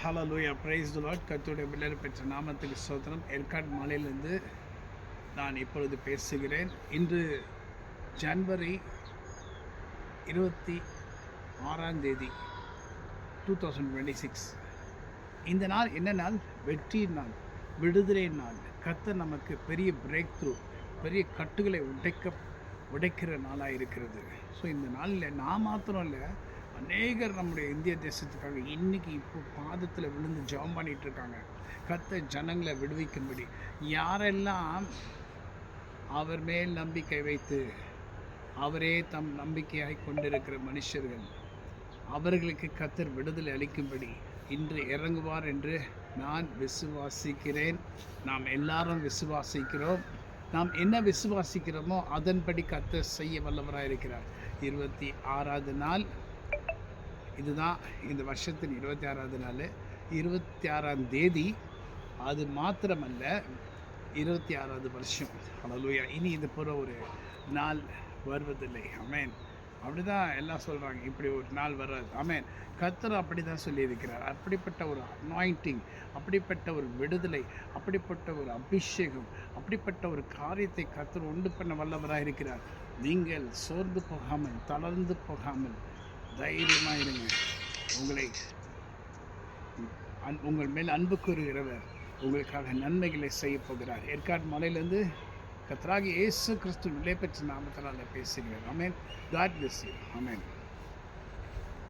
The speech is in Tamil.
Hallelujah, praise the Lord. கர்த்தருடைய பிள்ளைகள் பெற்ற நாமத்துக்கு ஸ்தோத்திரம். ஏற்காடு மலையிலிருந்து நான் இப்பொழுது பேசுகிறேன். இன்று ஜனவரி 26 2026. இந்த நாள் என்ன நாள்? வெற்றி நாள், விடுதலை நாள். கர்த்தர் நமக்கு பெரிய பிரேக் த்ரூ, பெரிய கட்டுகளை உடைக்கிற நாளாக இருக்கிறது. ஸோ இந்த நாளில் நான் மாத்திரம் இல்லை, அநேகர் நம்முடைய இந்திய தேசத்துக்காக இன்றைக்கி இப்போ பாதத்தில் விழுந்து ஜெபம் பண்ணிகிட்டு இருக்காங்க. கர்த்தர் ஜனங்களை விடுவிக்கும்படி. யாரெல்லாம் அவர் மேல் நம்பிக்கை வைத்து அவரே தம் நம்பிக்கையாய் கொண்டிருக்கிற மனுஷர்கள், அவர்களுக்கு கர்த்தர் விடுதலை அளிக்கும்படி இன்று இறங்குவார் என்று நான் விசுவாசிக்கிறேன். நாம் எல்லாரும் விசுவாசிக்கிறோம். நாம் என்ன விசுவாசிக்கிறோமோ அதன்படி கர்த்தர் செய்ய வல்லவராக இருக்கிறார். 26வது நாள் இதுதான், இந்த வருஷத்தின் 26வது நாள், 26ஆம் தேதி. அது மாத்திரமல்ல, 26வது வருஷம். ஹல்லேலூயா. இனி இது போல ஒரு நாள் வருவதில்லை. ஆமென். அப்படி தான் எல்லாம் சொல்கிறாங்க, இப்படி ஒரு நாள் வராது. ஆமென். கர்த்தர் அப்படி தான் சொல்லியிருக்கிறார். அப்படிப்பட்ட ஒரு அனாயிண்டிங், அப்படிப்பட்ட ஒரு விடுதலை, அப்படிப்பட்ட ஒரு அபிஷேகம், அப்படிப்பட்ட ஒரு காரியத்தை கர்த்தர் உண்டு பண்ண வல்லவராக இருக்கிறார். நீங்கள் சோர்ந்து போகாமல், தளர்ந்து போகாமல் தைரியமாக இருங்க. உங்கள் மேல் அன்பு கூறுகிறவர் உங்களுக்காக நன்மைகளை செய்ய போகிறார். ஏற்காடு மலையிலேருந்து கர்த்தராகிய இயேசு கிறிஸ்து விலை பெற்ற நாமத்தினால் பேசுகிறேன். ஆமென். God bless you. ஆமென்.